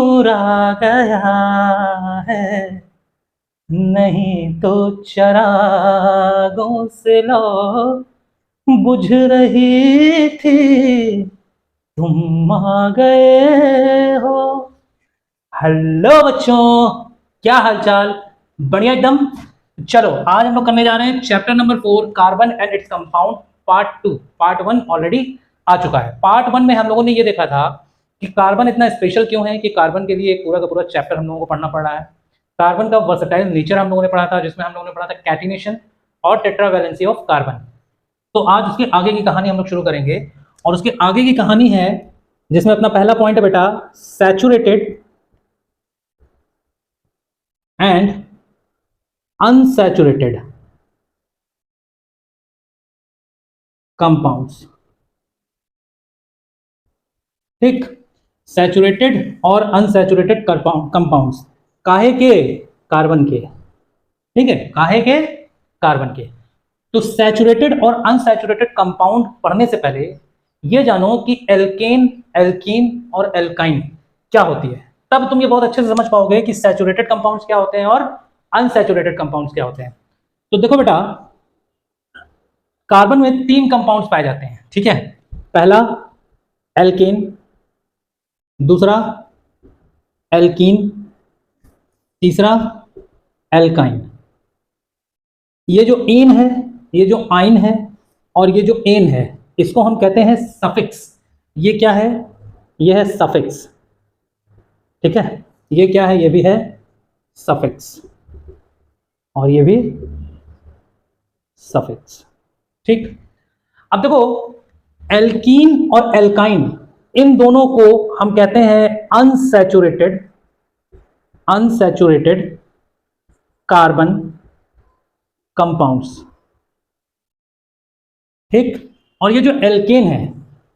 नूर आ गया है, नहीं तो चरागों से लो बुझ रही थी, तुम आ गए हो। हेलो बच्चों, क्या हालचाल? बढ़िया एकदम। चलो आज हम लोग करने जा रहे हैं chapter number 4 carbon and its compound part 2। Part 1 already आ चुका है। पार्ट 1 में हम लोगों ने ये देखा था कि कार्बन इतना स्पेशल क्यों है, कि कार्बन के लिए एक पूरा का पूरा चैप्टर हम लोगों को पढ़ना पड़ रहा है। कार्बन का वर्सेटाइल नेचर हम लोगों ने पढ़ा था, जिसमें हम लोगों ने पढ़ा था कैटिनेशन और टेट्रावैलेंसी ऑफ कार्बन। तो आज उसके आगे की कहानी हम लोग शुरू करेंगे, और उसके आगे की कहानी है जिसमें अपना पहला पॉइंट है बेटा सैचुरेटेड एंड अनसैचुरेटेड कंपाउंड्स। ठीक, सैचुरेटेड और अनसैचुरेटेड कंपाउंड्स काहे के? कार्बन के। ठीक है, काहे के? कार्बन के। तो सैचुरेटेड और अनसैचुरेटेड कंपाउंड पढ़ने से पहले ये जानो कि एल्केन, एल्कीन और एल्काइन क्या होती है। तब तुम ये बहुत अच्छे से समझ पाओगे कि सैचुरेटेड कंपाउंड्स क्या होते हैं और अनसैचुरेटेड कंपाउंड्स क्या होते हैं। तो देखो बेटा, कार्बन में 3 कंपाउंड्स पाए जाते हैं। ठीक है, पहला एल्केन, दूसरा एल्कीन, तीसरा एल्काइन। ये जो एन है, ये जो आइन है और ये जो एन है, इसको हम कहते हैं सफिक्स। ये क्या है? ये है सफिक्स। ठीक है, ये क्या है? ये भी है सफिक्स और ये भी सफिक्स। ठीक, अब देखो एल्कीन और एल्काइन, इन दोनों को हम कहते हैं अनसैचुरेटेड कार्बन कंपाउंड्स। ठीक, और ये जो एल्केन है,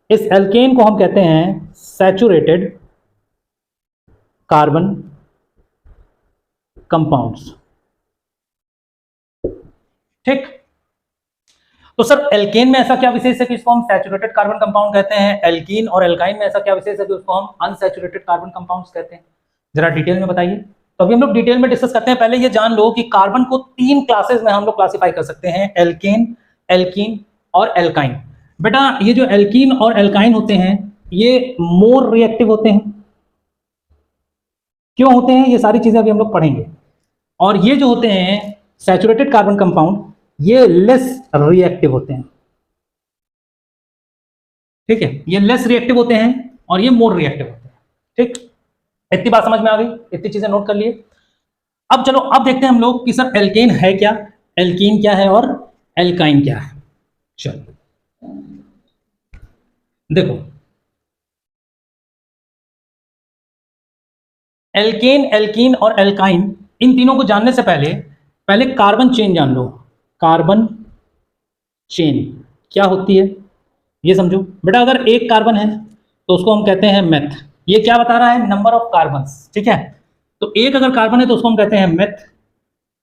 इस एल्केन को हम कहते हैं सैचुरेटेड कार्बन कंपाउंड्स। ठीक, तो सर एल्केन में ऐसा क्या विशेष है कि इसको हम सैचुरेटेड कार्बन कंपाउंड कहते हैं, एल्कीन और एल्काइन में ऐसा क्या विशेष है कि उसको हम अनसैचुरेटेड कार्बन कंपाउंड्स कहते हैं? जरा डिटेल में बताइए। तो अभी हम लोग डिटेल में डिस्कस करते हैं। पहले ये जान लो कि कार्बन को 3 क्लासेस में हम लोग क्लासिफाई कर सकते हैं, एल्केन, एल्कीन और एल्काइन। बेटा ये जो एल्कीन और एल्काइन होते हैं ये मोर रिएक्टिव होते हैं। क्यों होते हैं? ये सारी चीजें अभी हम लोग पढ़ेंगे। और ये जो होते हैं सैचुरेटेड कार्बन कंपाउंड, ये लेस रिएक्टिव होते हैं। ठीक है, ये लेस रिएक्टिव होते हैं और ये मोर रिएक्टिव होते हैं। ठीक, इतनी बात समझ में आ गई? इतनी चीजें नोट कर लिए। अब चलो अब देखते हैं हम लोग कि सर एल्केन है क्या, एल्कीन क्या है और एल्काइन क्या है। चलो देखो, एल्केन, एल्कीन और एल्काइन, इन तीनों को जानने से पहले कार्बन चेन जान लो। कार्बन चेन क्या होती है ये समझो। बेटा अगर एक कार्बन है तो उसको हम कहते हैं मेथ। ये क्या बता रहा है? Number of carbons. ठीक है, तो एक अगर कार्बन है तो उसको हम कहते हैं मेथ,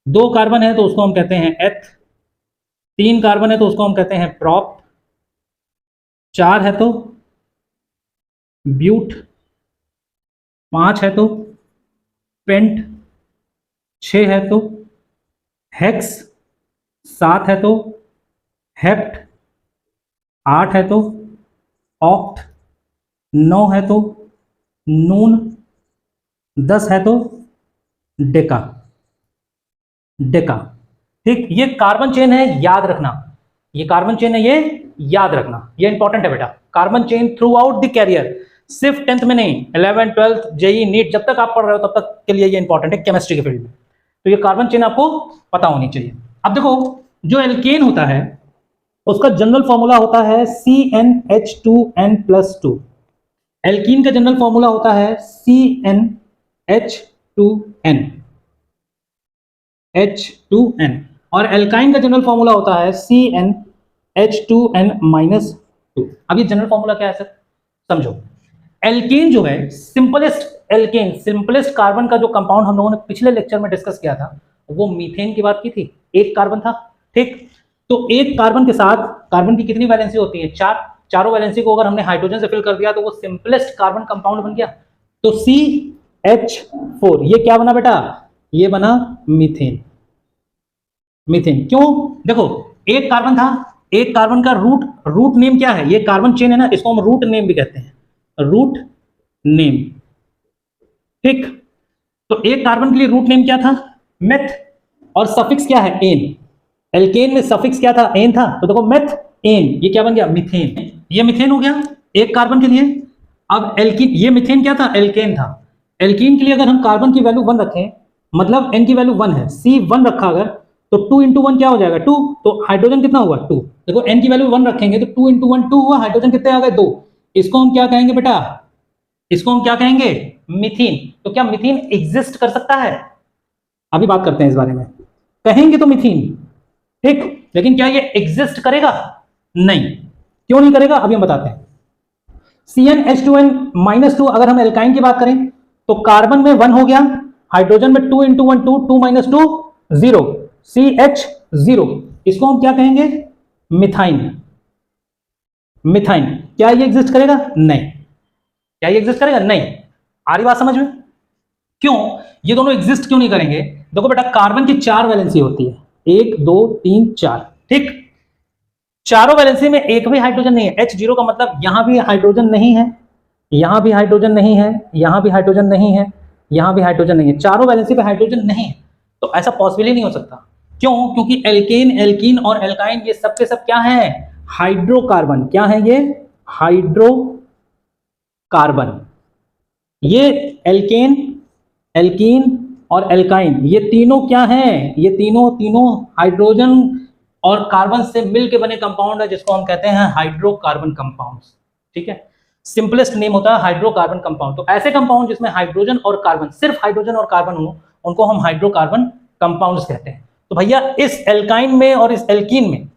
2 कार्बन है तो उसको हम कहते हैं एथ, 3 कार्बन है तो उसको हम कहते हैं प्रॉप, 4 है तो ब्यूट, 5 है तो पेंट, 6 है तो हेक्स, 7 है तो हेप्ट, 8 है तो ऑक्ट, 9 है तो नून, 10 है तो डेका। ठीक, ये कार्बन चेन है, याद रखना। ये कार्बन चेन है, ये याद रखना, ये इंपॉर्टेंट है बेटा। Carbon chain throughout the career, सिर्फ 10th में नहीं, 11th 12th जेई नीट, जब तक आप पढ़ रहे हो तब तक के लिए ये इंपॉर्टेंट है केमिस्ट्री के फील्ड में। तो ये कार्बन चेन आपको पता होनी चाहिए। अब देखो, जो एल्केन होता है उसका जनरल फॉर्मूला होता है CnH2n+2। एल्कीन का जनरल फॉर्मूला होता है CnH2n और एल्काइन का जनरल फॉर्मूला होता है CnH2n-2। अब ये जनरल फॉर्मूला क्या है सर? समझो, एल्केन जो है सिंपलेस्ट कार्बन का जो कंपाउंड हम लोगों ने पिछले लेक्चर में डिस्कस किया था, वो मीथेन की बात की थी। एक कार्बन था। ठीक, तो एक कार्बन के साथ कार्बन की कितनी वैलेंसी होती है? 4। चारों वैलेंसी को अगर हमने हाइड्रोजन से फिल कर दिया तो वो सिंपलेस्ट कार्बन कंपाउंड बन गया। तो C H4, ये क्या बना बेटा, ये बना मीथेन। मीथेन क्यों, देखो एक कार्बन था, एक कार्बन का रूट नेम क्या है, ये कार्बन चेन है ना, इसको हम रूट नेम भी कहते हैं, रूट नेम, ठीक। तो एक कार्बन के लिए रूट नेम क्या था, मेथ, और सफिक्स क्या है, एन। एल्केन में सफिक्स क्या था, एन था, तो देखो मेथ एन, ये क्या बन गया, मीथेन। ये मीथेन हो गया एक कार्बन के लिए। अब एल्कीन, ये मीथेन क्या था, एल्केन था। एल्कीन के लिए अगर हम कार्बन की वैल्यू 1 रखें, मतलब n की वैल्यू 1 है, C1 रखा अगर, तो 2 इंटू 1 क्या हो जाएगा, 2। तो हाइड्रोजन कितना हुआ, 2। देखो n की वैल्यू 1 रखेंगे तो 2 इंटू 1 2 हुआ, हाइड्रोजन कितने आ गए, 2। इसको हम क्या कहेंगे बेटा, इसको हम क्या कहेंगे, मीथेन। तो क्या मीथेन एग्जिस्ट कर सकता है, अभी बात करते हैं इस बारे में। कहेंगे तो मीथेन, ठीक, लेकिन क्या ये एग्जिस्ट करेगा, नहीं। क्यों नहीं करेगा, अभी हम बताते हैं। CnH2n-2, अगर हम एल्काइन की बात करें तो कार्बन में 1 हो गया, हाइड्रोजन में 2 इंटू 1 2, 2 माइनस 2 0, CH0। इसको हम क्या कहेंगे, मिथाइन। मिथाइन, क्या ये एग्जिस्ट करेगा, नहीं। क्या ये एग्जिस्ट करेगा, नहीं। आ रही बात समझ में, क्यों ये दोनों एग्जिस्ट क्यों नहीं करेंगे, देखो बेटा कार्बन की 4 वैलेंसी होती है, 1 2 3 4, ठीक। चारों वैलेंसी में एक भी हाइड्रोजन नहीं है, H0 का मतलब यहां भी हाइड्रोजन नहीं है, यहां भी हाइड्रोजन नहीं है, यहां भी हाइड्रोजन नहीं है, यहां भी हाइड्रोजन नहीं है, चारों वैलेंसी पे हाइड्रोजन नहीं है। तो ऐसा पॉसिबल ही नहीं हो सकता, क्यों, क्योंकि एल्केन, एल्कीन और एल्काइन ये सब के सब क्या है, हाइड्रोकार्बन। क्या है ये, हाइड्रोकार्बन। ये एल्केन, एल्कीन और एल्काइन, ये तीनों क्या हैं, ये तीनों हाइड्रोजन और कार्बन से मिलकर बने कंपाउंड है, जिसको हम कहते हैं हाइड्रोकार्बन कंपाउंड्स, ठीक है। सिंपलेस्ट नेम होता है हाइड्रोकार्बन कंपाउंड। तो ऐसे कंपाउंड जिसमें हाइड्रोजन और कार्बन, सिर्फ हाइड्रोजन और कार्बन हो, उनको हम हाइड्रोकार्बन कंपाउंड्स कहते हैं। तो भैया इस एल्काइन में और इस एल्कीन में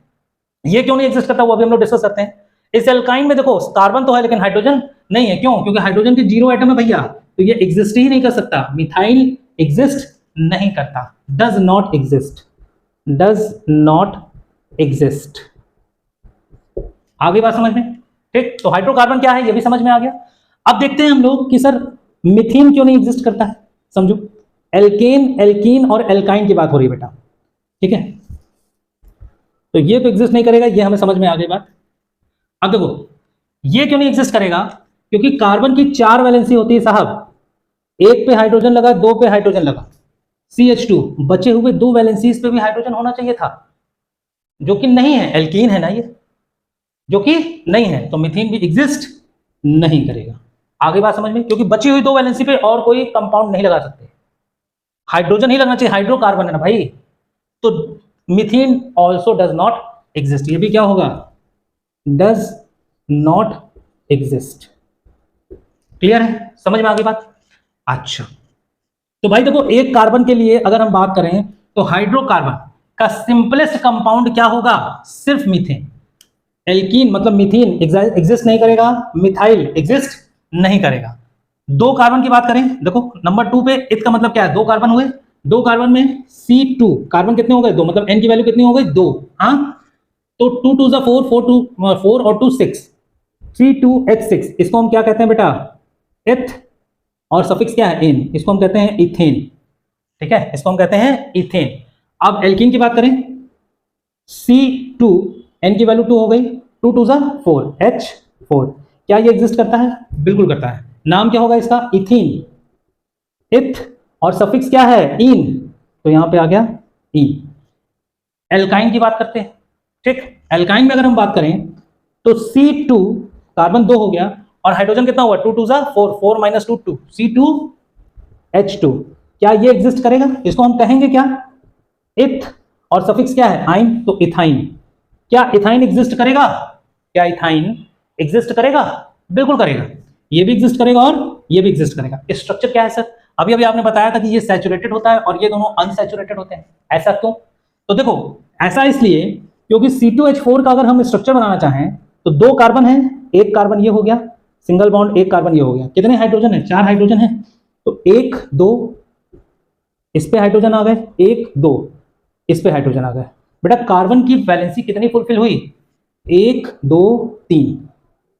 ये क्यों नहीं एग्जिस्ट करता, वो अभी हम लोग डिस्कस करते हैं। इस एल्काइन में देखो कार्बन तो है लेकिन हाइड्रोजन नहीं है, क्यों, क्योंकि हाइड्रोजन के 0 एटम है भैया, तो ये एग्जिस्ट ही नहीं कर सकता, मिथाइल एग्जिस्ट नहीं करता, does not exist, does not exist. आ गई बात समझ में, ठीक। तो हाइड्रोकार्बन क्या है ये भी समझ में आ गया। अब देखते हैं हम लोग कि सर मीथेन क्यों नहीं एग्जिस्ट करता है। समझो, एल्केन, एल्कीन और एल्काइन की बात हो रही है बेटा, ठीक है। तो ये तो एग्जिस्ट नहीं करेगा, ये हमें समझ में आ गई बात। अब देखो ये क्यों नहीं एग्जिस्ट करेगा, क्योंकि कार्बन की 4 वैलेंसी होती है साहब, एक पे हाइड्रोजन लगा, 2 पे हाइड्रोजन लगा, CH2, बचे हुए 2 वैलेंसीज पे भी हाइड्रोजन होना चाहिए था, जो कि नहीं है, एल्कीन है ना ये, जो कि नहीं है, तो मीथेन भी एग्जिस्ट नहीं करेगा। आगे बात समझ में, क्योंकि बची हुई 2 वैलेंसी पे और कोई कंपाउंड नहीं लगा सकते, हाइड्रोजन ही लगना चाहिए, हाइड्रोकार्बन है ना भाई, तो methane also does not exist. ये भी क्या होगा, डज नॉट एग्जिस्ट। क्लियर है, समझ में आ गई बात। अच्छा, तो भाई देखो एक कार्बन के लिए अगर हम बात करें तो हाइड्रोकार्बन का सिंपलेस्ट कंपाउंड क्या होगा, सिर्फ मीथेन। एल्कीन मतलब मीथेन एग्जिस्ट नहीं करेगा, मिथाइल एग्जिस्ट नहीं करेगा। 2 कार्बन की बात करें, देखो नंबर 2 पे इथ का मतलब क्या है, 2 कार्बन हुए, 2 कार्बन में C2, कार्बन कितने हो गए, 2, मतलब n की वैल्यू कितनी हो गई, 2। हाँ, तो 2 2 4, 4 और 2 6, C2H6, इसको हम क्या कहते हैं बेटा, इथ, और सफिक्स क्या है, एन, इसको हम कहते हैं इथेन, ठीक है, इसको हम कहते हैं इथेन। अब एल्कीन की बात करें, C2, n की वैल्यू 2 हो गई, 2 2 4, H4, क्या ये एग्जिस्ट करता है, बिल्कुल करता है। नाम क्या होगा इसका, इथीन, इथ, और सफिक्स क्या है, इन, तो यहां पे आ गया इन। एल्काइन की बात करते हैं, ठीक। एल्काइन में अगर हम बात करें तो C2, कार्बन 2 हो गया, और हाइड्रोजन कितना हुआ, 2 2 4, 4 माइनस 2 2, C2H2, क्या ये एग्जिस्ट करेगा, इसको हम कहेंगे क्या, इथ, और सफिक्स क्या है, आइन, तो इथाइन। क्या इथाइन एग्जिस्ट करेगा, क्या इथाइन एग्जिस्ट करेगा, बिल्कुल करेगा, ये भी एग्जिस्ट करेगा और ये भी एग्जिस्ट करेगा। स्ट्रक्चर क्या है सर, अभी अभी आपने बताया था कि ये सैचुरेटेड होता है और ये दोनों अनसैचुरेटेड होते हैं, ऐसा क्यों, तो देखो ऐसा इसलिए क्योंकि C2H4 का अगर हम स्ट्रक्चर बनाना चाहें तो 2 कार्बन है, एक कार्बन ये हो गया सिंगल बॉन्ड, एक कार्बन ये हो गया, कितने हाइड्रोजन है, 4 हाइड्रोजन है, तो 1 2 इस पे हाइड्रोजन आ गए, 1 2 इस पे हाइड्रोजन आ गए। बेटा कार्बन की वैलेंसी कितनी फुलफिल हुई, 1 2 3,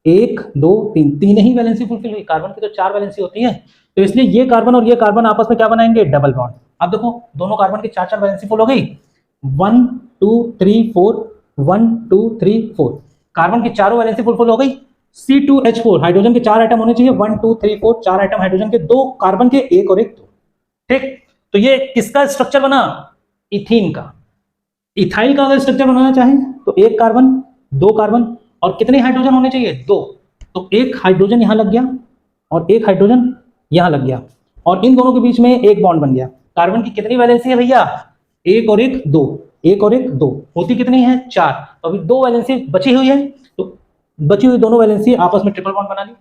1 2 3, 3 ही वैलेंसी फुलफिल हुई, कार्बन की तो 4 वैलेंसी होती है, तो इसलिए ये कार्बन और ये कार्बन आपस में क्या बनाएंगे, डबल बॉन्ड। अब देखो दोनों कार्बन की 4 वैलेंसी फुल हो गई, 1 2 3 4, 1 2 3 4, कार्बन की चारों वैलेंसी फुल हो गई। C2H4 हाइड्रोजन के 4 आइटम होने चाहिए, 1 2 3 4, 4 आइटम हाइड्रोजन के, 2 कार्बन के, एक और एक दो। ठीक, तो ये किसका स्ट्रक्चर बना, इथीन का। इथाइल का अगर स्ट्रक्चर बनाना चाहें तो एक कार्बन, दो कार्बन, और कितने हाइड्रोजन होने चाहिए, दो। तो एक हाइड्रोजन यहां लग गया और एक हाइड्रोजन यहां लग गया, और इन दोनों के बीच में एक बॉन्ड बन गया। कार्बन की कितनी वैलेंसी है भैया, एक और एक दो, एक और एक दो, होती कितनी है, 4। तो अभी 2 वैलेंसी बची हुई है, तो बची हुई दोनों वैलेंसी आपस में ट्रिपल बॉन्ड बना ली।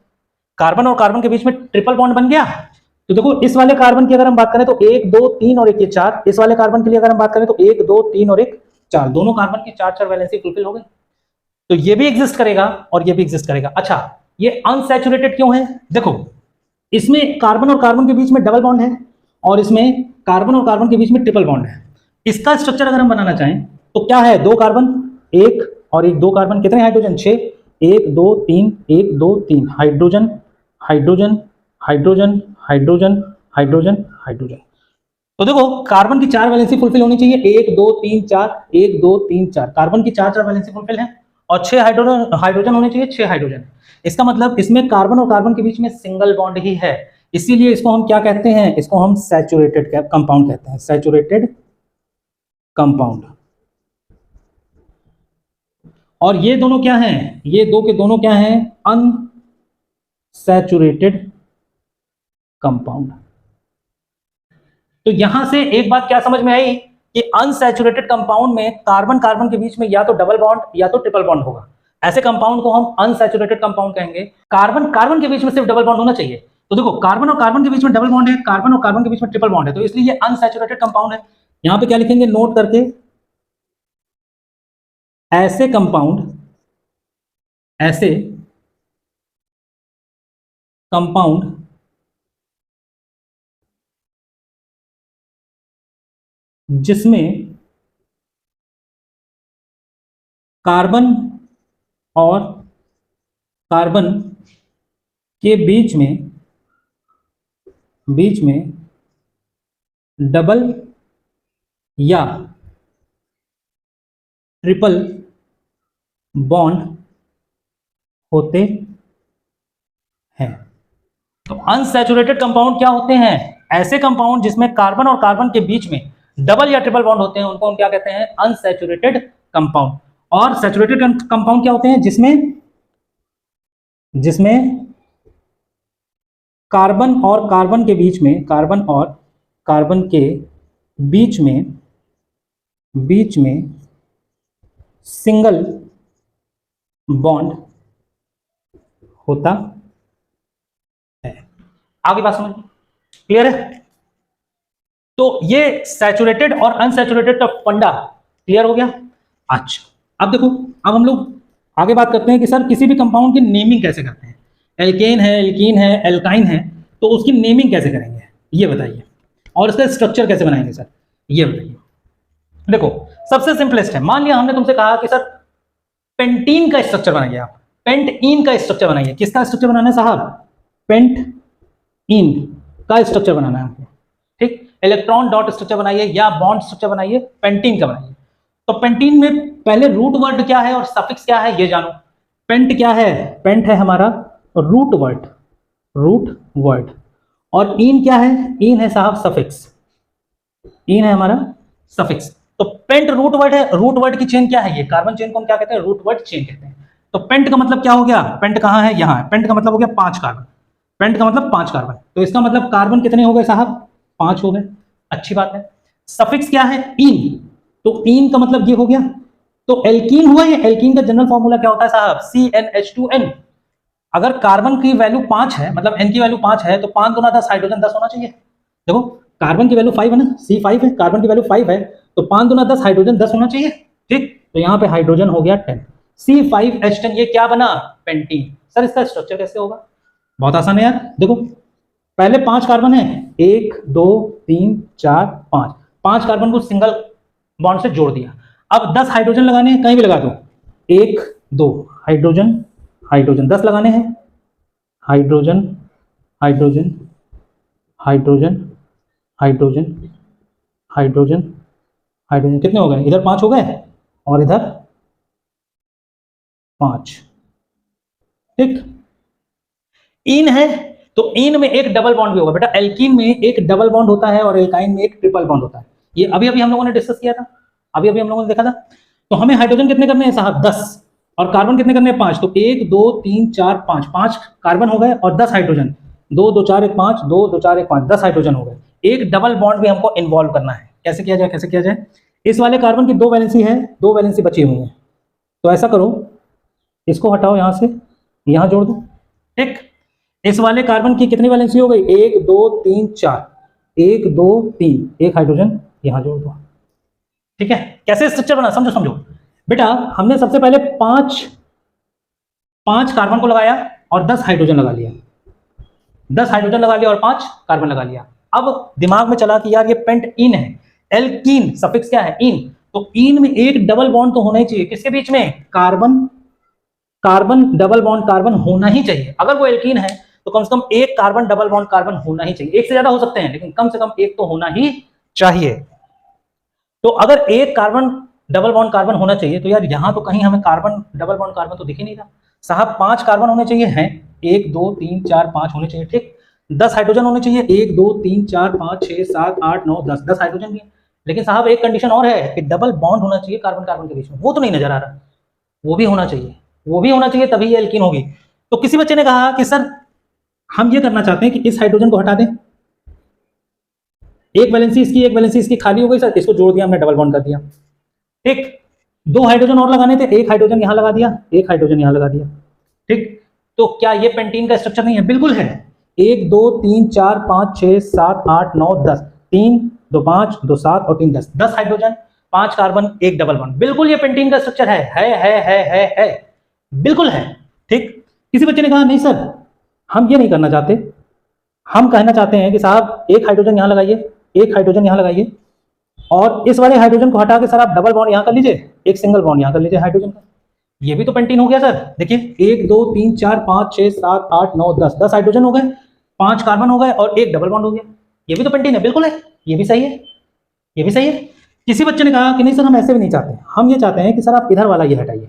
कार्बन और कार्बन के बीच में ट्रिपल बॉन्ड बन गया। तो देखो इस वाले कार्बन की अगर हम बात करें तो 1 2 3 और एक ये 4, इस वाले कार्बन के लिए अगर हम बात करें तो 1 2 3 और एक 4, दोनों कार्बन की 4 वैलेंसी फुलफिल हो गई। तो ये भी एग्जिस्ट करेगा और ये भी एग्जिस्ट करेगा। अच्छा, ये अनसैचुरेटेड क्यों है, देखो इसमें कार्बन और कार्बन के बीच में डबल बॉन्ड है और इसमें कार्बन और कार्बन के बीच में ट्रिपल बॉन्ड है। इसका स्ट्रक्चर अगर हम बनाना चाहें तो क्या है, 2 कार्बन, एक और एक, 2 कार्बन, कितने hydrogen, 6, 1 2 3, 1 2 3, hydrogen hydrogen hydrogen hydrogen hydrogen hydrogen. तो देखो कार्बन की 4 वैलेंसी फुलफिल होनी चाहिए, 1 2 3 4, 1 2 3 4, कार्बन की 4 वैलेंसी फुलफिल है, और 6 हाइड्रोजन होने चाहिए, 6 हाइड्रोजन। इसका मतलब इसमें कार्बन और कार्बन के बीच में सिंगल बॉन्ड ही है, इसीलिए इसको हम क्या कहते हैं, इसको हम सैचुरेटेड कंपाउंड कहते हैं, सैचुरेटेड कंपाउंड। और ये दोनों क्या हैं, ये दो के दोनों क्या हैं, अनसैचुरेटेड कंपाउंड। तो यहां से एक बात क्या समझ में आई कि अनसैचुरेटेड कंपाउंड में कार्बन कार्बन के बीच में या तो डबल बॉन्ड या तो ट्रिपल बॉन्ड होगा, ऐसे कंपाउंड को हम अनसैचुरेटेड कंपाउंड कहेंगे। कार्बन कार्बन के बीच में सिर्फ डबल बॉन्ड होना चाहिए, तो देखो कार्बन और कार्बन के बीच में डबल बॉन्ड है, कार्बन और कार्बन के बीच में ट्रिपल बॉन्ड है, तो इसलिए ये अनसैचुरेटेड कंपाउंड है। यहां पे क्या लिखेंगे, नोट करके, ऐसे कंपाउंड, ऐसे कंपाउंड जिसमें कार्बन और कार्बन के बीच में डबल या ट्रिपल बॉन्ड होते हैं। तो अनसैचुरेटेड कंपाउंड क्या होते हैं, ऐसे कंपाउंड जिसमें कार्बन और कार्बन के बीच में डबल या ट्रिपल बॉन्ड होते हैं, उनको हम क्या कहते हैं, अनसैचुरेटेड कंपाउंड। और सैचुरेटेड कंपाउंड क्या होते हैं, जिसमें कार्बन और कार्बन के बीच में, कार्बन और कार्बन के बीच में सिंगल बॉन्ड होता है। आगे बात समझ क्लियर है। तो ये सैचुरेटेड और अनसैचुरेटेड का फंडा क्लियर हो गया। अच्छा, अब देखो, अब हम लोग आगे बात करते हैं कि सर किसी भी कंपाउंड की नेमिंग कैसे करते हैं, एल्केन है, एल्कीन है, एल्काइन है, तो उसकी नेमिंग कैसे करेंगे ये बताइए, और इसका स्ट्रक्चर कैसे बनाएंगे सर, ये बताइए। देखो सबसे सिंपलेस्ट है, मान लिया हमने तुमसे कहा कि सर पेंटीन का स्ट्रक्चर बनाइए, आप पेंटइन का स्ट्रक्चर बनाइए। किसका स्ट्रक्चर बनाना है साहब, पेंटइन का स्ट्रक्चर बनाना है हमको, ठीक। इलेक्ट्रॉन डॉट स्ट्रक्चर बनाइए या बॉन्ड स्ट्रक्चर बनाइए, पेंटीन का बनाइए। तो पेंटीन में पहले रूट वर्ड क्या है और सफिक्स क्या है ये जानो। पेंट क्या है, पेंट है हमारा रूट वर्ड, और इन क्या है, इन है साहब सफिक्स, इन है हमारा सफिक्स। तो पेंट रूट वर्ड है, रूट वर्ड की चेन क्या है, ये कार्बन चेन को हम क्या कहते हैं, रूट वर्ड चेन कहते हैं। तो पेंट का मतलब क्या हो गया, पेंट कहां है, यहां है, पेंट का मतलब हो गया 5 कार्बन, पेंट का मतलब 5 कार्बन। तो इसका मतलब कार्बन कितने हो गए साहब, 5 हो गए, अच्छी बात है। सफिक्स क्या है, इन, तो इन का मतलब ये हो गया। तो एल्कीन हुआ, ये एल्कीन का जनरल फॉर्मूला क्या होता है साहब, CnH2n। अगर कार्बन की वैल्यू 5 है, मतलब n की वैल्यू 5 है, तो 5 दूना 10, हाइड्रोजन 10 होना चाहिए। देखो कार्बन की वैल्यू 5 है ना, C5 है, कार्बन की वैल्यू 5 है, तो 5 दूना 10, हाइड्रोजन 10 होना चाहिए, ठीक। तो यहाँ पे हाइड्रोजन हो गया 10, C5H10, ये क्या बना, पेंटीन। सर इसका स्ट्रक्चर कैसे होगा, बहुत आसान है यार। देखो पहले 5 कार्बन है, 1 2 3 4 5, 5 कार्बन को सिंगल बॉन्ड से जोड़ दिया। अब 10 हाइड्रोजन लगाने हैं, कहीं भी लगा दो, 1 2 हाइड्रोजन 10 लगाने हैं, hydrogen hydrogen hydrogen hydrogen hydrogen, कितने हो गए? इधर 5 हो गए और इधर 5। ठीक, इन है तो इन में एक डबल बॉन्ड भी होगा बेटा। एल्कीन में एक डबल बॉन्ड होता है और एल्काइन में एक ट्रिपल बॉन्ड होता है। ये अभी अभी हम लोगों ने डिस्कस किया था, अभी अभी हम लोगों ने देखा था। तो हमें हाइड्रोजन कितने करने हैं साहब? 10। और कार्बन कितने करने हैं? 5। तो 1 2 3 4 5, 5 कार्बन हो गए और 10 हाइड्रोजन। 2 2 4 1 5, 2 2 4 1 5, 10 हाइड्रोजन हो गए। एक डबल बॉन्ड भी हमको इन्वॉल्व करना है। कैसे किया जाए? कैसे किया जाए? इस वाले कार्बन की 2 वैलेंसी है, 2 वैलेंसी बची हुई है। तो ऐसा करो, इसको हटाओ यहां से, यहां जोड़ दो। ठीक, इस वाले कार्बन की कितनी वैलेंसी हो गई? 1 2 3 4, 1 2 3, एक हाइड्रोजन यहां जोड़ दो। ठीक है, कैसे स्ट्रक्चर बना? समझो समझो बेटा। हमने सबसे पहले 5 कार्बन को लगाया और 10 हाइड्रोजन लगा लिया। 10 हाइड्रोजन लगा लिया और 5 कार्बन लगा लिया। अब दिमाग में चला कि यार ये पेंट इन है, एल्कीन सफिक्स क्या है? इन। तो इन में एक डबल बॉन्ड तो होना ही चाहिए। किसके बीच में? Carbon carbon double bond carbon होना ही चाहिए। अगर वो एल्कीन है तो कम से कम एक कार्बन डबल बॉन्ड कार्बन होना ही चाहिए। एक से ज्यादा हो सकते हैं लेकिन कम से कम एक तो होना ही चाहिए। तो अगर एक कार्बन डबल बॉन्ड कार्बन होना चाहिए तो यार यहां तो कहीं हमें कार्बन डबल बॉन्ड कार्बन तो दिख ही नहीं रहा साहब। 5 कार्बन होने चाहिए हैं, 1 2 3 4 5 होने चाहिए। ठीक, 10 हाइड्रोजन होने चाहिए, 1 2 3 4 5 6 7 8 9 10, 10 हाइड्रोजन भी है। लेकिन साहब एक कंडीशन और है कि डबल बॉन्ड होना चाहिए कार्बन कार्बन के बीच में। वो तो नहीं नजर आ रहा, वो भी होना चाहिए, वो भी होना चाहिए, तभी ये एल्कीन होगी। तो किसी बच्चे ने कहा कि सर हम ये करना चाहते हैं कि इस हाइड्रोजन को हटा दें, एक वैलेंसी इसकी एक वैलेंसी इसकी खाली हो गई सर, इसको जोड़ दिया हमने, डबल बॉन्ड कर दिया। ठीक, 2 हाइड्रोजन और लगाने थे, एक हाइड्रोजन यहां लगा दिया, एक हाइड्रोजन यहां लगा दिया। ठीक, तो क्या ये पेंटीन का स्ट्रक्चर नहीं है? बिल्कुल है। 1 2 3 4 5 6 7 8 9 10, 3 2 5 2 7 और 3 10, 10 हाइड्रोजन 5 कार्बन एक डबल बॉन्ड। बिल्कुल ये पेंटीन का स्ट्रक्चर है, बिल्कुल है। ठीक, किसी बच्चे ने कहा नहीं सर हम ये नहीं करना चाहते, हम कहना चाहते हैं कि साहब एक हाइड्रोजन यहां लगाइए, एक हाइड्रोजन यहां लगाइए और इस वाले हाइड्रोजन को हटा के सर आप डबल बॉन्ड यहां कर लीजिए, एक सिंगल बॉन्ड यहां कर लीजिए हाइड्रोजन का। ये भी तो पेंटीन हो गया सर। देखिए 1 2 3 4 5 6 7 8 9 10, 10 हाइड्रोजन हो गए, 5 कार्बन हो गए और एक डबल बॉन्ड हो गया। ये भी तो पेंटीन है। बिल्कुल है, ये भी सही है, ये भी सही है। किसी बच्चे ने कहा कि नहीं सर हम ऐसे भी नहीं चाहते, हम ये चाहते हैं कि सर आप इधर वाला ये हटाइए,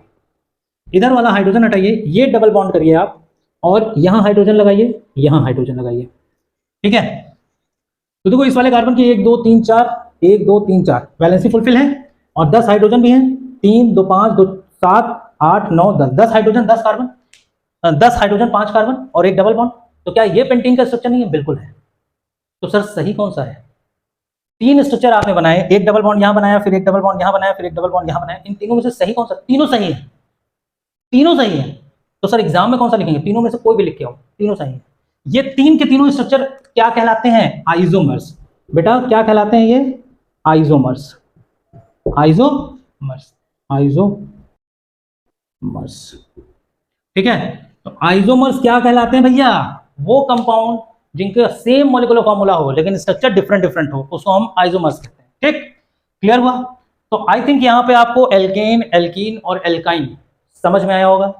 इधर वाला हाइड्रोजन हटाइए, ये डबल बॉन्ड करिए आप और यहां हाइड्रोजन लगाइए, यहां हाइड्रोजन लगाइए। ठीक है, तो देखो इस वाले कार्बन की 1 2 3 4, 1 2 3 4 वैलेंसी फुलफिल है और 10 हाइड्रोजन भी हैं, 3 2 5 2 7 8 9 10, 10 हाइड्रोजन 10 कार्बन, 10 हाइड्रोजन 5 कार्बन और एक डबल बॉन्ड। तो क्या ये पेंटीन का स्ट्रक्चर नहीं है? बिल्कुल है। तो सर सही कौन सा है? 3 स्ट्रक्चर आपने बनाए, एक डबल बॉन्ड यहां बनाया, फिर एक डबल बॉन्ड यहां बनाया, फिर एक डबल बॉन्ड यहां बनाया, इन तीनों में से सही कौन सा? तीनों सही है, तीनों सही है। तो सर एग्जाम में कौन सा लिखेंगे? तीनों में से कोई भी लिख के आओ, तीनों सही है। ये 3 के तीनों स्ट्रक्चर क्या कहलाते हैं? आइसोमर्स। बेटा क्या कहलाते हैं ये? Isomers, isomers, isomers. ठीक है, तो आइसोमर्स क्या कहलाते हैं भैया? वो कंपाउंड जिनके सेम मॉलिक्यूलर फॉर्मूला हो लेकिन स्ट्रक्चर डिफरेंट डिफरेंट हो, उसको हम आइसोमर्स कहते हैं। ठीक, क्लियर हुआ? तो आई थिंक यहां पे आपको एल्केन, एल्कीन और एल्काइन समझ में आया होगा।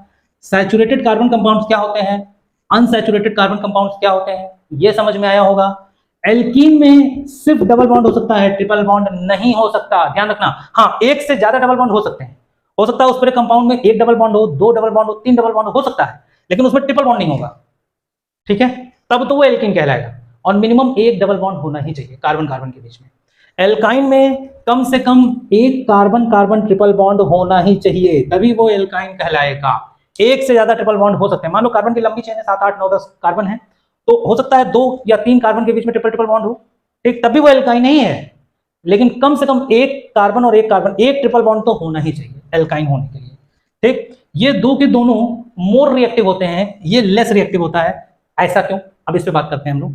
सैचुरेटेड कार्बन कंपाउंड्स क्या होते हैं, अनसैचुरेटेड कार्बन कंपाउंड्स क्या होते हैं, ये समझ में आया होगा। एल्कीन में सिर्फ डबल बॉन्ड हो सकता है, ट्रिपल बॉन्ड नहीं हो सकता, ध्यान रखना। हाँ, एक से ज्यादा डबल बॉन्ड हो सकते हैं, हो सकता है उस पूरे कंपाउंड में एक डबल बॉन्ड हो, 2 डबल बॉन्ड हो, 3 डबल बॉन्ड हो सकता है, लेकिन उसमें ट्रिपल बॉन्ड नहीं होगा। ठीक है, तब तो वो एल्कीन कहलाएगा और मिनिमम एक डबल बॉन्ड होना ही चाहिए कार्बन कार्बन के बीच में। एल्काइन में कम से कम एक कार्बन कार्बन ट्रिपल बॉन्ड होना ही चाहिए, तभी वो एल्काइन कहलाएगा। एक से ज्यादा ट्रिपल बॉन्ड हो सकते हैं। मान लो कार्बन की लंबी चेन है, 7 8 9 10 कार्बन है, तो हो सकता है 2 या 3 कार्बन के बीच में ट्रिपल ट्रिपल बॉन्ड हो, ठीक, तब भी वो एल्काइन नहीं है। लेकिन कम से कम एक कार्बन और एक कार्बन, एक ट्रिपल बॉन्ड तो होना ही चाहिए एल्काइन होने के लिए। ठीक, ये दो के दोनों मोर रिएक्टिव होते हैं, ये लेस रिएक्टिव होता है। ऐसा क्यों? अब इस पे बात करते हैं हम लोग।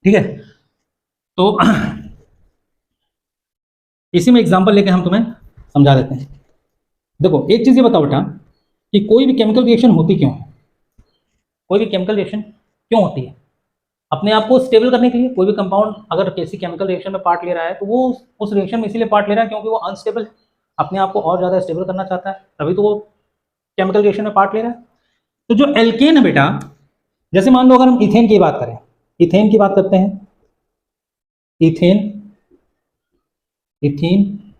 ठीक है, तो इसी में एग्जांपल लेके हम तुम्हें समझा देते हैं। देखो एक चीज ये बताओ बेटा कि कोई भी केमिकल रिएक्शन होती क्यों है? कोई भी केमिकल रिएक्शन क्यों होती है? अपने आप को स्टेबल करने के लिए। कोई भी कंपाउंड अगर किसी केमिकल रिएक्शन में पार्ट ले रहा है तो वो उस रिएक्शन में इसीलिए पार्ट ले रहा है क्योंकि वो अनस्टेबल है, अपने आप को और ज़्यादा स्टेबल करना चाहता है, तभी तो वो केमिकल रिएक्शन में पार्ट ले रहा है। तो जो एल्केन है बेटा, जैसे मान लो अगर हम इथेन की बात करें, इथेन की बात करते हैं, इथेन, इथीन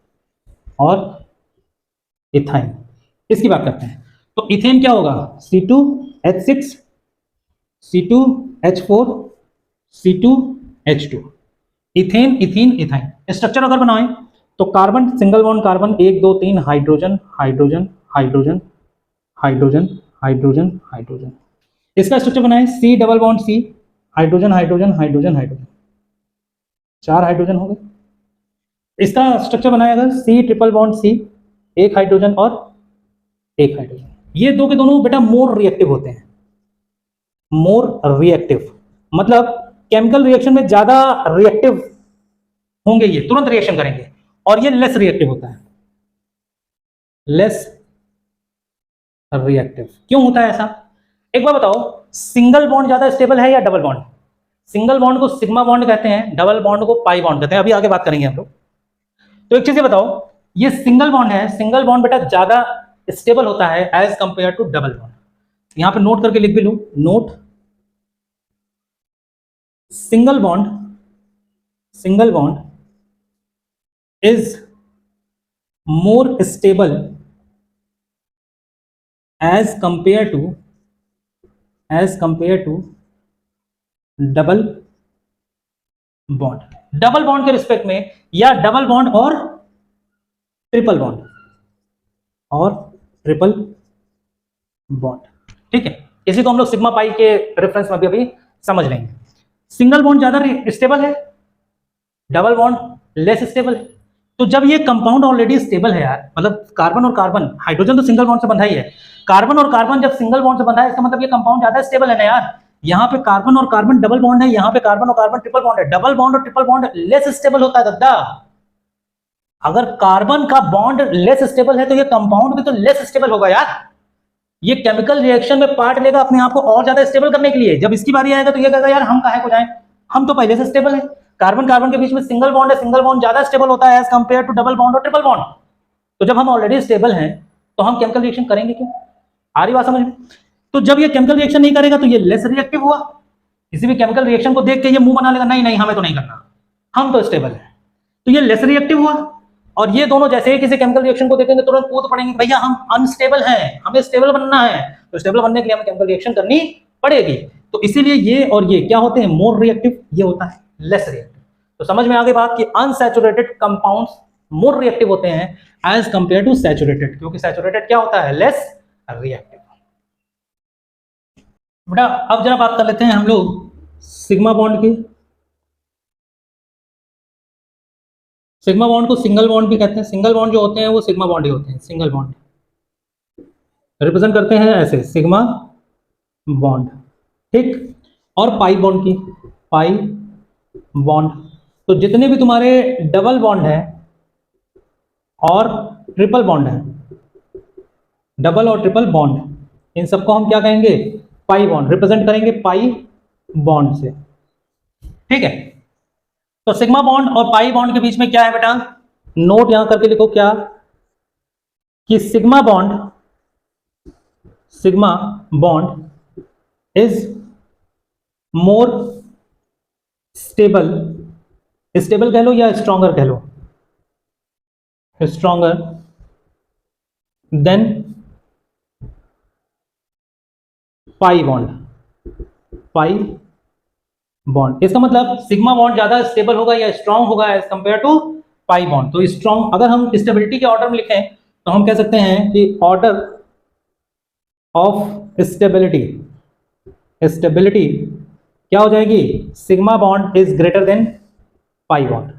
और इथाइन, इसकी बात करते हैं। तो इथेन क्या होगा, C2H6, C2H4, C2H2, ethane, ethene, ethyne. Structure अगर बनाएं तो carbon, single bond carbon, 1 2 3, hydrogen hydrogen hydrogen hydrogen hydrogen hydrogen. इसका स्ट्रक्चर बनाएं C double bond C, hydrogen hydrogen hydrogen hydrogen, 4 hydrogen हो गए। इसका स्ट्रक्चर बनाया अगर C triple bond C, 1 hydrogen और 1 हाइड्रोजन। ये दो के दोनों बेटा मोर रिएक्टिव होते हैं, मोर रिएक्टिव मतलब केमिकल रिएक्शन में ज्यादा रिएक्टिव होंगे, ये तुरंत रिएक्शन करेंगे, और ये लेस रिएक्टिव होता है, लेस रिएक्टिव। क्यों होता है ऐसा, एक बार बताओ, सिंगल बॉन्ड ज्यादा स्टेबल है या डबल बॉन्ड? सिंगल बॉन्ड को सिग्मा बॉन्ड कहते हैं, डबल बॉन्ड को पाई बॉन्ड कहते हैं, अभी आगे बात करेंगे हम लोग। तो एक चीज ये बताओ, ये सिंगल बॉन्ड है, सिंगल बॉन्ड बेटा ज्यादा स्टेबल होता है as compared to double bond. यहां पे नोट करके लिख भी लू, note, single bond, single bond is more stable as compared to double bond. Double bond के रिस्पेक्ट में, या डबल बॉन्ड और ट्रिपल बॉन्ड, और ट्रिपल बॉन्ड, ठीक है। इसी को हम लोग सिग्मा पाई के रेफरेंस में अभी समझ लेंगे। सिंगल बॉन्ड ज्यादा स्टेबल है, डबल बॉन्ड लेस स्टेबल है। तो जब ये कंपाउंड ऑलरेडी स्टेबल है यार, मतलब कार्बन और कार्बन, हाइड्रोजन तो सिंगल बॉन्ड से बंधा ही है, कार्बन और कार्बन जब सिंगल बॉन्ड से बंधा है, इसका मतलब ये कंपाउंड ज्यादा स्टेबल है ना यार। यहाँ पे कार्बन और कार्बन डबल बॉन्ड है, यहाँ पे कार्बन और कार्बन ट्रिपल बॉन्ड है। डबल बॉन्ड और ट्रिपल बॉन्ड लेस स्टेबल होता है गद्दा। अगर कार्बन का बॉन्ड लेस स्टेबल है तो ये कंपाउंड भी तो लेस स्टेबल होगा यार। ये केमिकल रिएक्शन में पार्ट लेगा अपने आप को और ज्यादा स्टेबल करने के लिए। जब इसकी बारी आएगा तो ये कहेगा यार हम काहे को जाएं, हम तो पहले से स्टेबल है। कार्बन कार्बन के बीच में सिंगल बॉन्ड है, सिंगल बॉन्ड ज्यादा स्टेबल होता है as compared to double bond और ट्रिपल बॉन्ड। तो जब हम ऑलरेडी स्टेबल हैं तो हम केमिकल रिएक्शन करेंगे क्यों? आ रही बात समझ में? तो जब ये केमिकल रिएक्शन नहीं करेगा तो ये लेस रिएक्टिव हुआ। किसी भी केमिकल रिएक्शन को देख के ये मुंह बना लेगा, नहीं नहीं हमें तो नहीं करना, हम तो स्टेबल है, तो ये लेस रिएक्टिव हुआ। और ये दोनों जैसे ही किसी केमिकल रिएक्शन को देखेंगे तुरंत कूद पड़ेंगे, भैया हम अनस्टेबल हैं, हमें स्टेबल बनना है। तो स्टेबल बनने के लिए हमें केमिकल रिएक्शन करनी पड़ेगी। तो इसीलिए ये और ये क्या होते हैं, मोर रिएक्टिव, ये होता है लेस रिएक्टिव। तो समझ में आ गई बात कि अनसैचुरेटेड कंपाउंड्स मोर रिएक्टिव होते हैं एज कंपेयर टू सैचुरेटेड, क्योंकि सैचुरेटेड क्या होता है, लेस रिएक्टिव। बेटा अब जरा बात कर लेते हैं हम लोग सिग्मा बॉन्ड की। सिग्मा बॉन्ड को सिंगल बॉन्ड भी कहते हैं। सिंगल बॉन्ड जो होते हैं वो सिग्मा बॉन्ड ही होते हैं, सिंगल बॉन्ड रिप्रेजेंट करते हैं ऐसे, सिग्मा बॉन्ड, ठीक। और पाई बॉन्ड की, पाई बॉन्ड, तो जितने भी तुम्हारे डबल बॉन्ड है और ट्रिपल बॉन्ड है, डबल और ट्रिपल बॉन्ड, इन सबको हम क्या कहेंगे, पाई बॉन्ड, रिप्रेजेंट करेंगे पाई बॉन्ड से, ठीक है। तो सिग्मा बॉन्ड और पाई बॉन्ड के बीच में क्या है बेटा, नोट यहां करके लिखो क्या, कि sigma bond is more stable, stable कह लो या स्ट्रॉन्गर कह लो, स्ट्रॉन्गर देन पाई बॉन्ड। इसका मतलब सिग्मा बॉन्ड ज्यादा स्टेबल होगा या स्ट्रॉन्ग होगा as compared to pi bond. तो स्ट्रॉन्ग, अगर हम स्टेबिलिटी के ऑर्डर में लिखें तो हम कह सकते हैं कि ऑर्डर ऑफ स्टेबिलिटी क्या हो जाएगी, sigma bond is greater than pi bond.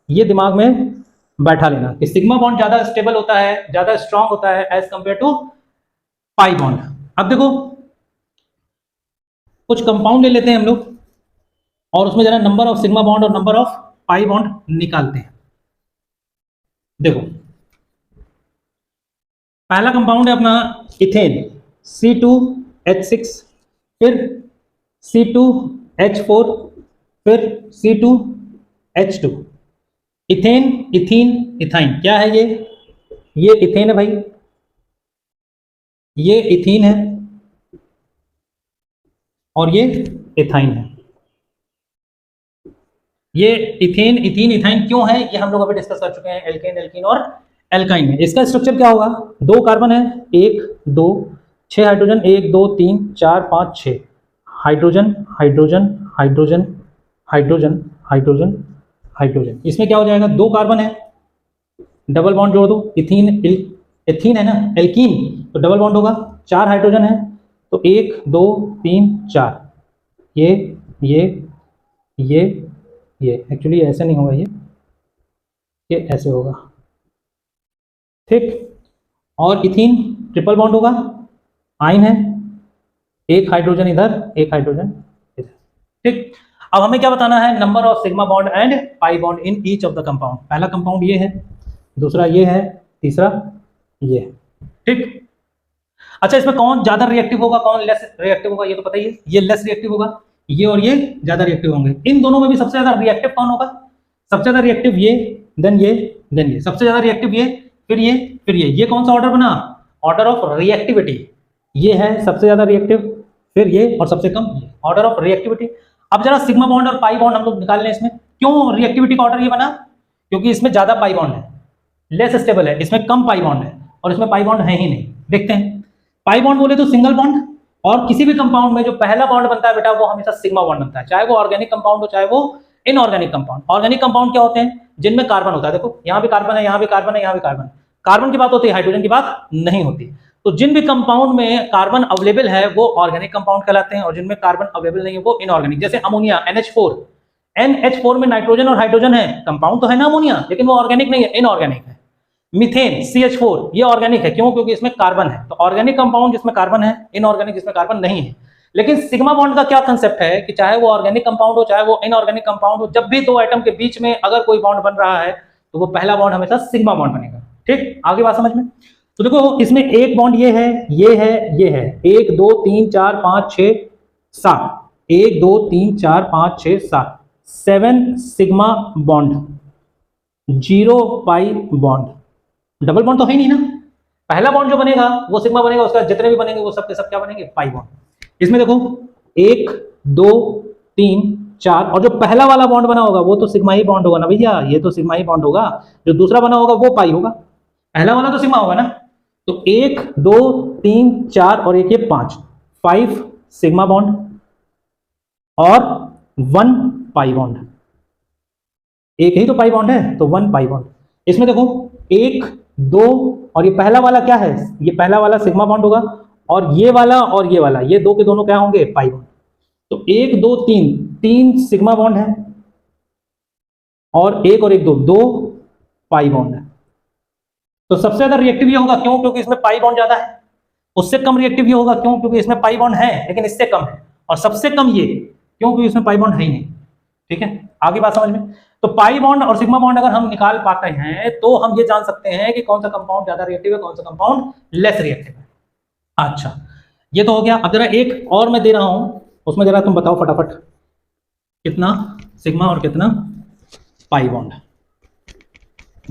ये दिमाग में बैठा लेना कि सिग्मा बॉन्ड ज्यादा स्टेबल होता है, ज्यादा स्ट्रॉन्ग होता है as compared to pi bond. अब देखो कुछ कंपाउंड ले लेते हैं हम लोग और उसमें जरा नंबर ऑफ सिग्मा बॉन्ड और नंबर ऑफ पाई बॉन्ड निकालते हैं। देखो पहला कंपाउंड है अपना इथेन, C2H6, फिर C2H4, फिर C2H2। इथेन, इथीन, इथाइन, क्या है ये इथेन है भाई, ये इथीन है और ये इथाइन है। ये इथेन, इथीन, इथाइन क्यों है ये हम लोग अभी डिस्कस कर चुके हैं एल्केन, एल्कीन और एल्काइन में। इसका स्ट्रक्चर क्या होगा, 2 कार्बन है, 1 2 6 hydrogen, 1 2 3 4 5 6 hydrogen hydrogen hydrogen hydrogen hydrogen hydrogen. इसमें क्या हो जाएगा, 2 कार्बन है, डबल बॉन्ड जोड़ दो, इथीन एथीन है ना, एल्कीन, तो डबल बॉन्ड होगा, 4 हाइड्रोजन है, तो 1 2 3 4, ये ये ये एक्चुअली ऐसे नहीं होगा, ये ऐसे होगा, ठीक। और इथीन ट्रिपल बॉन्ड होगा, आइन है, 1 हाइड्रोजन इधर 1 हाइड्रोजन इधर, ठीक। अब हमें क्या बताना है, number of sigma bond and pi bond in each of the compound. पहला कंपाउंड ये है, दूसरा ये है, तीसरा ये है, ठीक। अच्छा, इसमें कौन ज्यादा रिएक्टिव होगा, कौन लेस रिएक्टिव होगा, ये तो पता ही है, ये लेस रिएक्टिव होगा, ये और ये ज्यादा रिएक्टिव होंगे। इन दोनों में भी सबसे ज्यादा रिएक्टिव कौन होगा, सबसे ज्यादा रिएक्टिव ये, देन ये, देन ये, सबसे ज्यादा रिएक्टिव ये, फिर ये, फिर ये कौन सा ऑर्डर बना, ऑर्डर ऑफ रिएक्टिविटी। ये है सबसे ज्यादा रिएक्टिव, फिर ये, और सबसे कम ये, ऑर्डर ऑफ रिएक्टिविटी। अब जरा सिग्मा बॉन्ड और पाई बॉन्ड हम लोग निकाल लें इसमें। क्यों रिएक्टिविटी का ऑर्डर ये बना, क्योंकि इसमें ज्यादा पाई बॉन्ड है, लेस स्टेबल है, इसमें कम पाई बॉन्ड है, और इसमें पाई बॉन्ड है ही नहीं। देखते हैं, पाई बॉन्ड बोले तो सिंगल बॉन्ड, और किसी भी कंपाउंड में जो पहला बॉन्ड बनता है बेटा वो हमेशा सिग्मा बॉन्ड बनता है, चाहे वो ऑर्गेनिक कंपाउंड हो चाहे वो इनऑर्गेनिक कंपाउंड। ऑर्गेनिक कंपाउंड क्या होते हैं, जिनमें कार्बन होता है, देखो यहाँ भी कार्बन है, यहाँ भी कार्बन है, यहाँ भी कार्बन, कार्बन की बात होती है, हाइड्रोजन की बात नहीं होती। तो जिन भी कंपाउंड में कार्बन अवेलेबल है वो ऑर्गेनिक कंपाउंड कहलाते हैं, और जिनमें कार्बन अवेलेबल नहीं है वो इनऑर्गेनिक। जैसे अमोनिया NH4, NH4 में नाइट्रोजन और हाइड्रोजन है, कंपाउंड तो है ना अमोनिया, लेकिन वो ऑर्गेनिक नहीं है, इनऑर्गेनिक है। मीथेन CH4 ये ऑर्गेनिक है, क्यों, क्योंकि इसमें कार्बन है। तो ऑर्गेनिक कंपाउंड जिसमें कार्बन है, इनऑर्गेनिक जिसमें कार्बन नहीं है। लेकिन सिग्मा बॉन्ड का क्या कंसेप्ट है कि चाहे वो ऑर्गेनिक कंपाउंड हो चाहे वो इनऑर्गेनिक कंपाउंड हो, जब भी 2 एटम के बीच में अगर कोई बॉन्ड बन रहा है तो वो पहला बॉन्ड हमेशा सिग्मा बॉन्ड बनेगा, ठीक। आगे बात समझ में। तो देखो इसमें एक बॉन्ड ये है, ये है, ये है, 1 2 3 4 5 6 7, 1 2 3 4 5 6 7, 7 sigma bond, 0 pi bond. Double bond तो है ही नहीं ना, पहला बॉन्ड जो बनेगा वो सिग्मा बनेगा, उसका जितने भी बनेंगे वो सब के सब क्या बनेंगे, पाई बॉन्ड। इसमें देखो 1 2 3 4, और जो पहला वाला बॉन्ड बना होगा वो तो सिग्मा ही बॉन्ड होगा ना भैया, ये तो सिग्मा ही बॉन्ड होगा, जो दूसरा बना होगा वो पाई होगा, पहला वाला तो सिग्मा होगा ना। तो 1 2 3 4 और एक ये 5 सिग्मा बॉन्ड और 1 पाई बॉन्ड, एक ही तो पाई बॉन्ड है तो 1 पाई बॉन्ड। इसमें देखो 1 2 और ये पहला वाला क्या है, ये पहला वाला सिग्मा बॉन्ड होगा, और ये वाला ये दो के दोनों क्या होंगे, पाई बॉन्ड। तो 1 2 3 सिग्मा बॉन्ड है, और 1 और 1 2 पाई बॉन्ड है। तो सबसे ज्यादा रिएक्टिव ये होगा, क्यों, क्योंकि इसमें पाई बॉन्ड ज्यादा है। उससे कम रिएक्टिव ये होगा, क्यों, क्योंकि इसमें पाई बॉन्ड है लेकिन इससे कम है। और सबसे कम ये, क्यों, क्योंकि इसमें पाई बॉन्ड है ही नहीं, ठीक है। आगे बात समझ में। तो पाई बॉन्ड और सिग्मा बॉन्ड अगर हम निकाल पाते हैं तो हम ये जान सकते हैं कि कौन सा कंपाउंड ज्यादा रिएक्टिव है, कौन सा कंपाउंड लेस रिएक्टिव है। अच्छा, ये तो हो गया। अब जरा एक और मैं दे रहा हूं, उसमें जरा तुम बताओ फटाफट, कितना सिग्मा और कितना पाई बॉन्ड।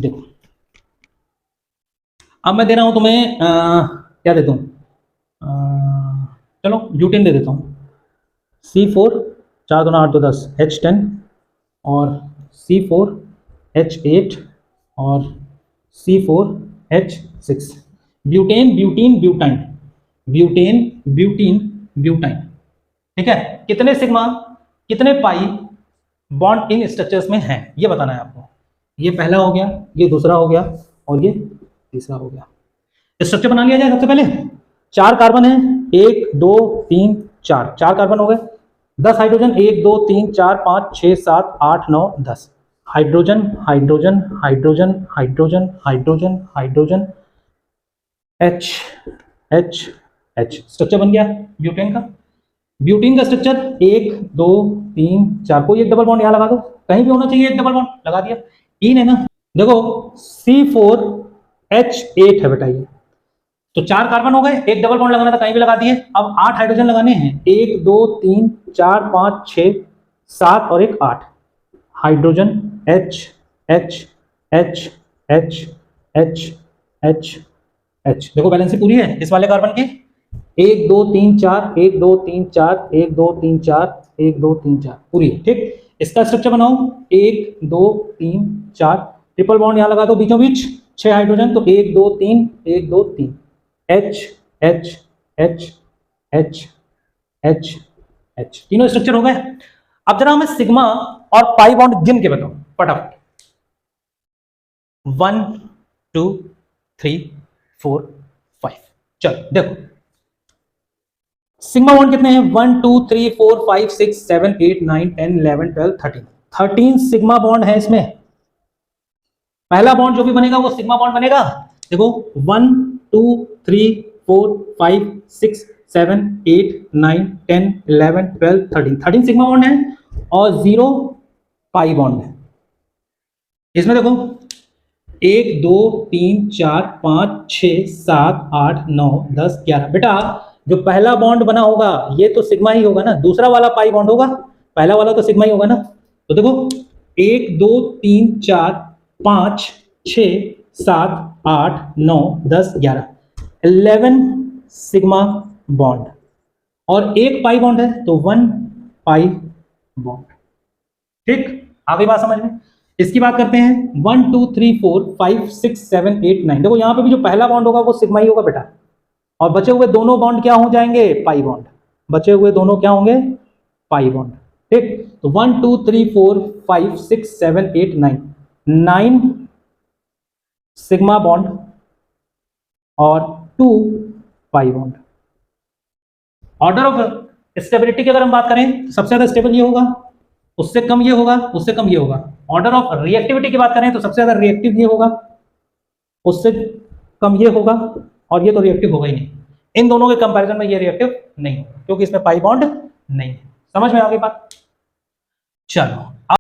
देखो अब मैं दे रहा हूं तुम्हें क्या देता हूं, चलो ब्यूटेन दे देता हूं, C4 4 2 8 2 10 H10 और C4H8 और C4H6, butane butene butyne, butane butene butyne, ठीक है। कितने सिग्मा कितने पाई बॉन्ड इन स्ट्रक्चर्स में हैं ये बताना है आपको। ये पहला हो गया, ये दूसरा हो गया, और ये तीसरा हो गया। स्ट्रक्चर बना लिया जाए। सबसे पहले 4 कार्बन है, 1 2 3 4, 4 कार्बन हो गए, 10 hydrogen, 1 2 3 4 5 6 7 8 9 10 hydrogen hydrogen hydrogen hydrogen hydrogen hydrogen H H H। Structure बन गया ब्यूटेन का। ब्यूटीन का स्ट्रक्चर 1 2 3 4, कोई एक डबल बॉन्ड यहाँ लगा दो, कहीं भी होना चाहिए एक डबल बॉन्ड, लगा दिया। इन है ना, देखो C4H8 है बेटा ये, तो 4 कार्बन हो गए, एक डबल बॉन्ड लगाना था कहीं भी लगा दिए। अब 8 हाइड्रोजन लगाने हैं, 1 2 3 4 5 6 7 और एक 8 hydrogen H H H H H H H। देखो बैलेंस पूरी है इस वाले कार्बन की, 1 2 3 4 1 2 3 4 1 2 3 4 1 2 3 4 पूरी है, ठीक। इसका स्ट्रक्चर बनाओ, 1 2 3 4, ट्रिपल बॉन्ड यहां लगा दो बीचों बीच, 6 हाइड्रोजन, तो 1 2 3 1 2 3, H H H H H H, तीनों स्ट्रक्चर हो गए। अब जरा हमें सिग्मा और पाई बॉन्ड गिन के बताओ फटाफट। 1 2 3 4 5, चलो देखो सिग्मा बॉन्ड कितने हैं, 1 2 3 4 5 6 7 8 9 10 11 12 13, 13 सिग्मा बॉन्ड है इसमें। पहला बॉन्ड जो भी बनेगा वो सिग्मा बॉन्ड बनेगा। देखो 1 2 3 4 5 6 7 8 9 10 11 12 13, 13 सिग्मा बॉन्ड है और 0 पाई बॉन्ड है। इसमें देखो 1 2 3 4 5 6 7 8 9 10 11, बेटा जो पहला बॉन्ड बना होगा ये तो सिग्मा ही होगा ना, दूसरा वाला पाई बॉन्ड होगा, पहला वाला तो सिग्मा ही होगा ना। तो देखो 1 2 3 4 5 6 7 8 9 10 11, 11 सिग्मा बॉन्ड और एक पाई बॉन्ड है तो 1 पाई बॉन्ड। ठीक, आ गई बात समझ में। इसकी बात करते हैं 1 2 3 4 5 6 7 8 9, देखो यहां पे भी जो पहला बॉन्ड होगा वो सिग्मा ही होगा बेटा, और बचे हुए दोनों बॉन्ड क्या हो जाएंगे, पाई बॉन्ड, बचे हुए दोनों क्या होंगे, पाई बॉन्ड। ठीक, तो 1 2 3 4 5 6 7 8 9, 9 सिग्मा बॉन्ड और 2 pi bond. Order of stability की अगर हम बात करें तो सबसे ज्यादा स्टेबल ये होगा, उससे कम ये होगा, उससे कम ये होगा। ऑर्डर ऑफ रिएक्टिविटी की बात करें तो सबसे ज्यादा रिएक्टिव ये होगा, उससे कम ये होगा, और ये तो रिएक्टिव होगा ही नहीं। इन दोनों के कंपैरिजन में ये रिएक्टिव नहीं होगा क्योंकि इसमें पाई बॉन्ड नहीं है। समझ में आ गई बात। चलो